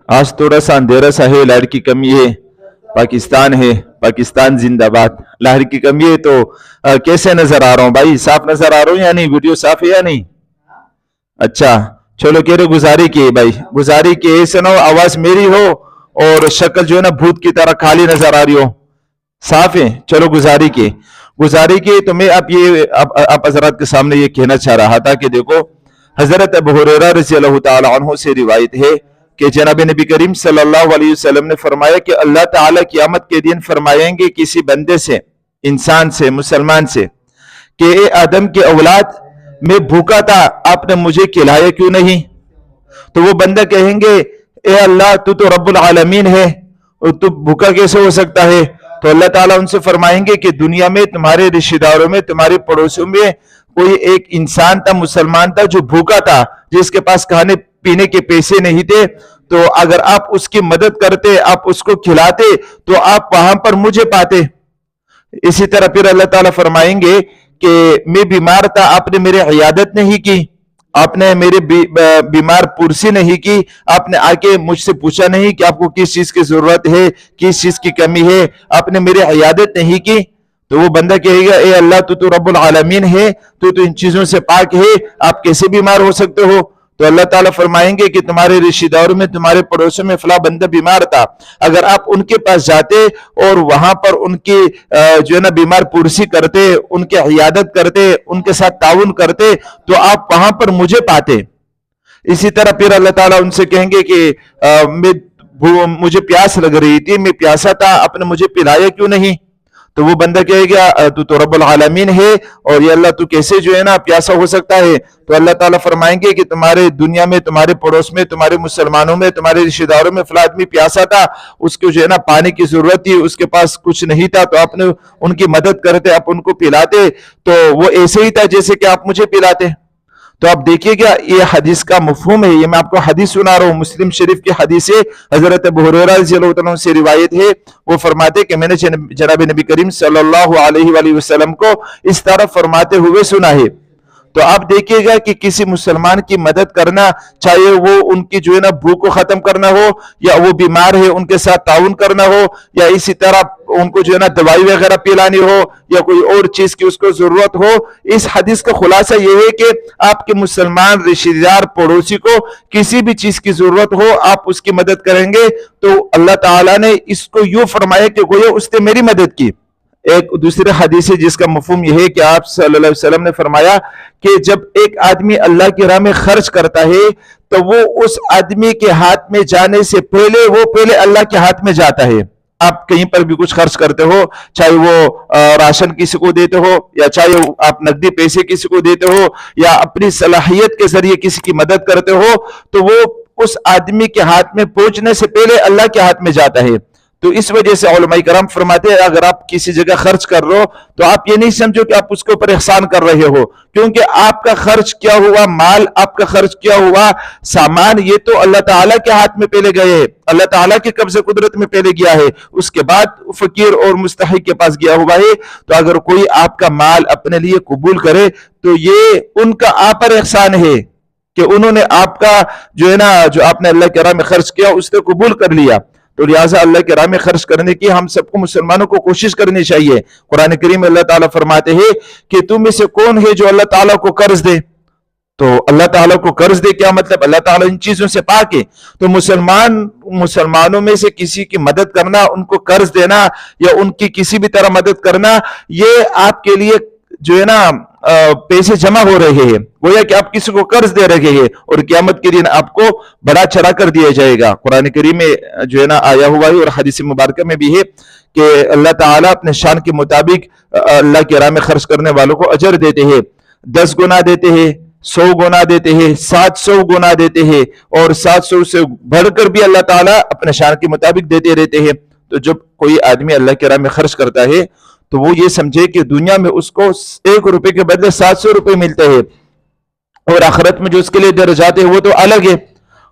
آج تھوڑا سا اندھیرا سا ہے، لائٹ کی کمی ہے، پاکستان ہے، پاکستان زندہ باد۔ لائٹ کی کمی ہے تو کیسے نظر آ رہا ہوں بھائی؟ صاف نظر آ رہا ہوں یا نہیں؟ ویڈیو صاف ہے یا نہیں؟ اچھا چلو، کہہ رہے گزاری کی بھائی، گزاری کی ایسے نہ ہو آواز میری ہو اور شکل جو ہے نا بھوت کی طرح کالی نظر آ رہی ہو۔ صاف ہے؟ چلو گزاری کی تو میں آپ حضرات کے سامنے یہ کہنا چاہ رہا تھا کہ دیکھو، حضرت ابو ہریرہ رضی اللہ تعالی عنہ سے روایت ہے کہ جناب نبی کریم صلی اللہ علیہ وسلم نے فرمایا کہ اللہ تعالیٰ قیامت کے دن فرمائیں گے کسی بندے سے، انسان سے، مسلمان سے، کہ اے آدم کے اولاد، میں بھوکا تھا، آپ نے مجھے کھلایا کیوں نہیں؟ تو وہ بندہ کہیں گے اے اللہ تو رب العالمین ہے، اور تو بھوکا کیسے ہو سکتا ہے؟ تو اللہ تعالیٰ ان سے فرمائیں گے کہ دنیا میں تمہارے رشتہ داروں میں، تمہارے پڑوسیوں میں کوئی ایک انسان تھا، مسلمان تھا، جو بھوکا تھا، جس کے پاس کھانے پینے کے پیسے نہیں تھے، تو اگر آپ اس کی مدد کرتے، آپ اس کو کھلاتے، تو آپ وہاں پر مجھے پاتے۔ اسی طرح پھر اللہ تعالیٰ فرمائیں گے کہ میں بیمار تھا، آپ نے میری عیادت نہیں کی، آپ نے میرے بیمار پرسی نہیں کی، آپ نے آ کے مجھ سے پوچھا نہیں کہ آپ کو کس چیز کی ضرورت ہے، کس چیز کی کمی ہے، آپ نے میری عیادت نہیں کی۔ تو وہ بندہ کہے گا اے اللہ تو رب العالمین ہے، تو ان چیزوں سے پاک ہے، آپ کیسے بیمار ہو سکتے ہو؟ تو اللہ تعالیٰ فرمائیں گے کہ تمہارے رشتہ داروں میں، تمہارے پڑوسوں میں فلاں بندہ بیمار تھا، اگر آپ ان کے پاس جاتے اور وہاں پر ان کی جو ہے نا بیمار پرسی کرتے، ان کی عیادت کرتے، ان کے ساتھ تعاون کرتے، تو آپ وہاں پر مجھے پاتے۔ اسی طرح پھر اللہ تعالیٰ ان سے کہیں گے کہ مجھے پیاس لگ رہی تھی، میں پیاسا تھا، آپ نے مجھے پلایا کیوں نہیں؟ تو وہ بندہ کہے گا تو رب العالمین ہے، اور یہ اللہ تو کیسے جو ہے نا پیاسا ہو سکتا ہے؟ تو اللہ تعالیٰ فرمائیں گے کہ تمہارے دنیا میں، تمہارے پڑوس میں، تمہارے مسلمانوں میں، تمہارے رشتہ داروں میں فلاں آدمی پیاسا تھا، اس کو جو ہے نا پانی کی ضرورت تھی، اس کے پاس کچھ نہیں تھا، تو آپ نے ان کی مدد کرتے، آپ ان کو پلاتے، تو وہ ایسے ہی تھا جیسے کہ آپ مجھے پلاتے۔ تو آپ دیکھیے گا یہ حدیث کا مفہوم ہے، یہ میں آپ کو حدیث سنا رہا ہوں، مسلم شریف کی حدیث ہے، حضرت ابو ہریرہ رضی اللہ عنہ سے روایت ہے، وہ فرماتے کہ میں نے جناب نبی کریم صلی اللہ علیہ وآلہ وسلم کو اس طرح فرماتے ہوئے سنا ہے۔ تو آپ دیکھیے گا کہ کسی مسلمان کی مدد کرنا، چاہے وہ ان کی جو ہے نا بھوک کو ختم کرنا ہو، یا وہ بیمار ہے ان کے ساتھ تعاون کرنا ہو، یا اسی طرح ان کو جو ہے نا دوائی وغیرہ پلانی ہو، یا کوئی اور چیز کی اس کو ضرورت ہو، اس حدیث کا خلاصہ یہ ہے کہ آپ کے مسلمان رشتہ دار پڑوسی کو کسی بھی چیز کی ضرورت ہو، آپ اس کی مدد کریں گے، تو اللہ تعالیٰ نے اس کو یوں فرمایا کہ گویا اس نے میری مدد کی۔ ایک دوسرے حدیث ہے جس کا مفہوم یہ ہے کہ آپ صلی اللہ علیہ وسلم نے فرمایا کہ جب ایک آدمی اللہ کی راہ میں خرچ کرتا ہے تو وہ اس آدمی کے ہاتھ میں جانے سے پہلے اللہ کے ہاتھ میں جاتا ہے۔ آپ کہیں پر بھی کچھ خرچ کرتے ہو، چاہے وہ راشن کسی کو دیتے ہو، یا چاہے آپ نقدی پیسے کسی کو دیتے ہو، یا اپنی صلاحیت کے ذریعے کسی کی مدد کرتے ہو، تو وہ اس آدمی کے ہاتھ میں پہنچنے سے پہلے اللہ کے ہاتھ میں جاتا ہے۔ تو اس وجہ سے علماء کرام فرماتے ہیں اگر آپ کسی جگہ خرچ کر رہے ہو تو آپ یہ نہیں سمجھو کہ آپ اس کے اوپر احسان کر رہے ہو، کیونکہ آپ کا خرچ کیا ہوا مال، آپ کا خرچ کیا ہوا سامان، یہ تو اللہ تعالیٰ کے ہاتھ میں پہلے گئے، اللہ تعالیٰ کے قبض قدرت میں پہلے گیا ہے، اس کے بعد فقیر اور مستحق کے پاس گیا ہوا ہے۔ تو اگر کوئی آپ کا مال اپنے لیے قبول کرے تو یہ ان کا آپ پر احسان ہے کہ انہوں نے آپ کا جو ہے نا جو آپ نے اللہ کے راہ میں خرچ کیا اس نے قبول کر لیا۔ تو لہٰذا اللہ کے راہ میں خرچ کرنے کی ہم سب کو مسلمانوں کو کوشش کرنی چاہیے۔ قرآن کریم میں اللہ تعالیٰ فرماتے ہیں کہ تم میں سے کون ہے جو اللہ تعالیٰ کو قرض دے؟ تو اللہ تعالیٰ کو قرض دے کیا مطلب؟ اللہ تعالیٰ ان چیزوں سے پاک ہے۔ تو مسلمانوں میں سے کسی کی مدد کرنا، ان کو قرض دینا یا ان کی کسی بھی طرح مدد کرنا، یہ آپ کے لیے جو ہے نا پیسے جمع ہو رہے ہیں، گویا کہ آپ کسی کو قرض دے رہے ہیں، اور قیامت کے دن آپ کو بڑا چڑھا کر دیا جائے گا۔ قرآن کریم میں جو ہے نا آیا ہوا ہے، اور حدیث مبارکہ میں بھی ہے کہ اللہ تعالیٰ اپنے شان کے مطابق اللہ کے راہ میں خرچ کرنے والوں کو اجر دیتے ہیں، 10 گنا دیتے ہیں، 100 گنا دیتے ہیں، 700 گنا دیتے ہیں، اور 700 سے بڑھ کر بھی اللہ تعالیٰ اپنے شان کے مطابق دیتے رہتے ہیں۔ تو جب کوئی آدمی اللہ کے راہ میں خرچ کرتا ہے تو وہ یہ سمجھے کہ دنیا میں اس کو 1 روپے کے بدلے 700 روپے ملتے ہیں، اور آخرت میں جو اس کے لیے درجات ہیں وہ تو الگ ہے۔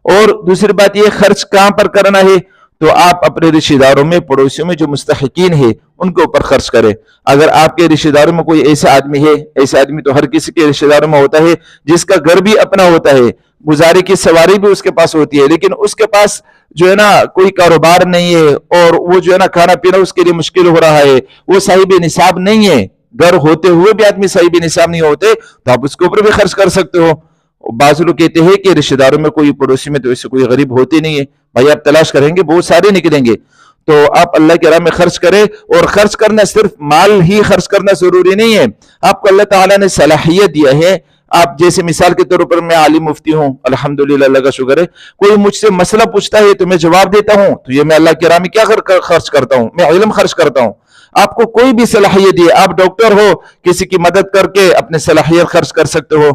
اور دوسری بات یہ خرچ کہاں پر کرنا ہے؟ تو آپ اپنے رشتہ داروں میں، پڑوسیوں میں جو مستحقین ہیں ان کے اوپر خرچ کریں۔ اگر آپ کے رشتہ داروں میں کوئی ایسا آدمی ہے، ایسا آدمی تو ہر کسی کے رشتہ داروں میں ہوتا ہے جس کا گھر بھی اپنا ہوتا ہے، گزارے کی سواری بھی اس کے پاس ہوتی ہے، لیکن اس کے پاس جو ہے نا کوئی کاروبار نہیں ہے، اور وہ جو ہے نا کھانا پینا اس کے لیے مشکل ہو رہا ہے، وہ صاحب نصاب نہیں ہے، گھر ہوتے ہوئے بھی آدمی صاحب نصاب نہیں ہوتے، تو آپ اس کے اوپر بھی خرچ کر سکتے ہو۔ بعض لوگ کہتے ہیں کہ رشتہ داروں میں کوئی پڑوسی میں تو اس سے کوئی غریب ہوتے نہیں ہے، بھائی آپ تلاش کریں گے بہت سارے نکلیں گے، تو آپ اللہ کی راہ میں خرچ کریں۔ اور خرچ کرنا صرف مال ہی خرچ کرنا ضروری نہیں ہے، آپ کو اللہ تعالیٰ نے صلاحیت دیا ہے۔ آپ جیسے مثال کے طور پر میں عالم مفتی ہوں، الحمدللہ اللہ کا شکر ہے، کوئی مجھ سے مسئلہ پوچھتا ہے تو میں جواب دیتا ہوں، تو یہ میں اللہ کی راہ میں کیا خرچ کرتا ہوں؟ میں علم خرچ کرتا ہوں۔ آپ کو کوئی بھی صلاحیت دی، آپ ڈاکٹر ہو، کسی کی مدد کر کے اپنے صلاحیت خرچ کر سکتے ہو،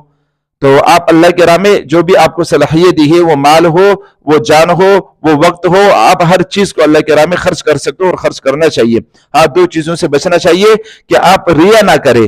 تو آپ اللہ کے راہ میں جو بھی آپ کو صلاحیت دی ہے، وہ مال ہو، وہ جان ہو، وہ وقت ہو، آپ ہر چیز کو اللہ کے راہ میں خرچ کر سکتے ہو، اور خرچ کرنا چاہیے۔ ہاں، دو چیزوں سے بچنا چاہیے کہ آپ ریا نہ کرے،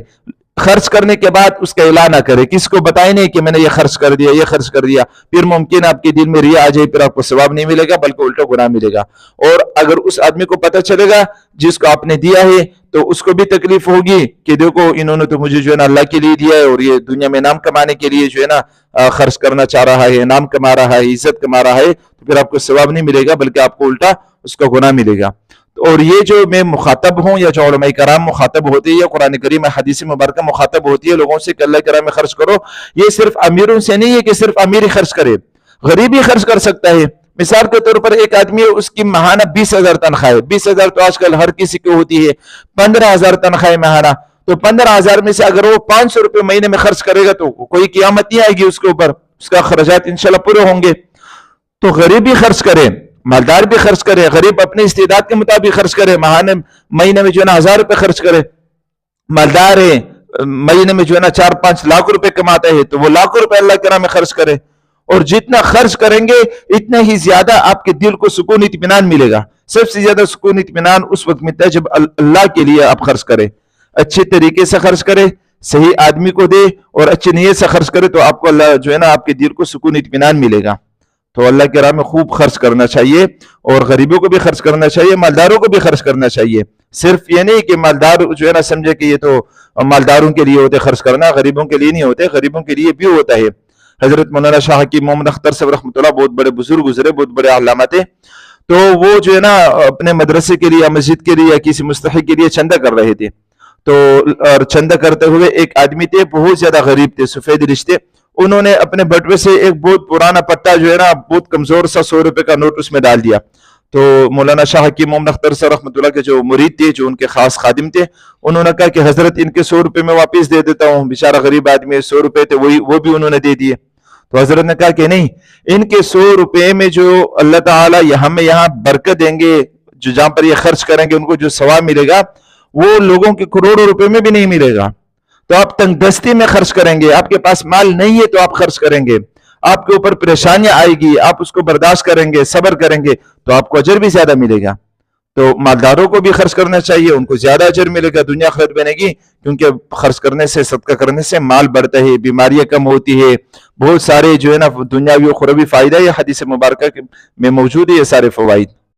خرچ کرنے کے بعد اس کا اعلان نہ کرے، کسی کو بتائیں نہیں کہ میں نے یہ خرچ کر دیا، یہ خرچ کر دیا، پھر ممکن آپ کے دل میں ریا آ جائے، پھر آپ کو ثواب نہیں ملے گا بلکہ الٹا گناہ ملے گا۔ اور اگر اس آدمی کو پتہ چلے گا جس کو آپ نے دیا ہے، تو اس کو بھی تکلیف ہوگی کہ دیکھو انہوں نے تو مجھے جو ہے نا اللہ کے لیے دیا ہے، اور یہ دنیا میں نام کمانے کے لیے جو ہے نا خرچ کرنا چاہ رہا ہے، نام کما رہا ہے، عزت کما رہا ہے، تو پھر آپ کو ثواب نہیں ملے گا بلکہ آپ کو الٹا اس کا گناہ ملے گا۔ اور یہ جو میں مخاطب ہوں، یا جو علماء کرام مخاطب ہوتے ہیں، یا قرآن کریم حدیث مبارکہ مخاطب ہوتی ہے لوگوں سے کہ اللہ کے راہ میں خرچ کرو، یہ صرف امیروں سے نہیں ہے کہ صرف امیر ہی خرچ کرے، غریب ہی خرچ کر سکتا ہے۔ مثال کے طور پر ایک آدمی ہے، اس کی ماہانہ 20,000 تنخواہ ہے، 20,000 تو آج کل ہر کسی کو ہوتی ہے، 15,000 تنخواہ ماہانہ، تو 15,000 میں سے اگر وہ 500 روپے مہینے میں خرچ کرے گا تو کوئی قیامت نہیں آئے گی اس کے اوپر، اس کا اخراجات انشاءاللہ پورے ہوں گے۔ تو غریب بھی خرچ کرے، مالدار بھی خرچ کرے، غریب اپنے استعداد کے مطابق خرچ کرے، مہینے میں جو ہے نا 1,000 روپے خرچ کرے، مالدار ہے مہینے میں جو ہے نا 4-5 لاکھ روپے کماتا ہے تو وہ لاکھ روپے اللہ کے راہ میں خرچ کرے، اور جتنا خرچ کریں گے اتنا ہی زیادہ آپ کے دل کو سکون اطمینان ملے گا۔ سب سے زیادہ سکون اطمینان اس وقت ملتا ہے جب اللہ کے لیے آپ خرچ کریں، اچھے طریقے سے خرچ کریں، صحیح آدمی کو دے اور اچھی نیت سے خرچ کرے، تو آپ کو اللہ جو ہے نا آپ کے دل کو سکون اطمینان ملے گا۔ تو اللہ کے راہ میں خوب خرچ کرنا چاہیے، اور غریبوں کو بھی خرچ کرنا چاہیے، مالداروں کو بھی خرچ کرنا چاہیے۔ صرف یہ نہیں کہ مالدار جو ہے نا سمجھے کہ یہ تو مالداروں کے لیے ہوتے خرچ کرنا، غریبوں کے لیے نہیں ہوتے، غریبوں کے لیے بھی ہوتا ہے۔ حضرت مولانا شاہ حکیم محمد اختر صاحب رحمۃ اللہ بہت بڑے بزرگ گزرے، بہت بڑے علامہ تھے، تو وہ جو ہے نا اپنے مدرسے کے لیے یا مسجد کے لیے یا کسی مستحق کے لیے چندہ کر رہے تھے، تو اور چندہ کرتے ہوئے ایک آدمی تھے بہت زیادہ غریب تھے، سفید رشتے، انہوں نے اپنے بٹوے سے ایک بہت پرانا پٹا جو ہے نا بہت کمزور سا 100 روپے کا نوٹ اس میں ڈال دیا۔ تو مولانا شاہ حکیم محمد اختر صاحب رحمۃ اللہ کے جو مرید تھے، جو ان کے خاص خادم تھے، انہوں نے کہا کہ حضرت ان کے 100 روپے میں واپس دے دیتا ہوں، بیچارہ غریب آدمی 100 روپے تھے وہ بھی انہوں نے دے دیے۔ تو حضرت نے کہا کہ نہیں، ان کے 100 روپے میں جو اللہ تعالیٰ ہمیں یہاں برکت دیں گے، جو جہاں پر یہ خرچ کریں گے ان کو جو ثواب ملے گا، وہ لوگوں کے کروڑوں روپے میں بھی نہیں ملے گا۔ تو آپ تنگ دستی میں خرچ کریں گے، آپ کے پاس مال نہیں ہے تو آپ خرچ کریں گے، آپ کے اوپر پریشانیاں آئے گی، آپ اس کو برداشت کریں گے، صبر کریں گے، تو آپ کو اجر بھی زیادہ ملے گا۔ تو مالداروں کو بھی خرچ کرنا چاہیے، ان کو زیادہ اجر ملے گا، دنیا آخرت بنے گی، کیونکہ خرچ کرنے سے، صدقہ کرنے سے مال بڑھتا ہے، بیماریاں کم ہوتی ہے، بہت سارے جو ہے نا دنیاوی و اخروی فائدہ یہ حدیث مبارکہ میں موجود ہے، یہ سارے فوائد۔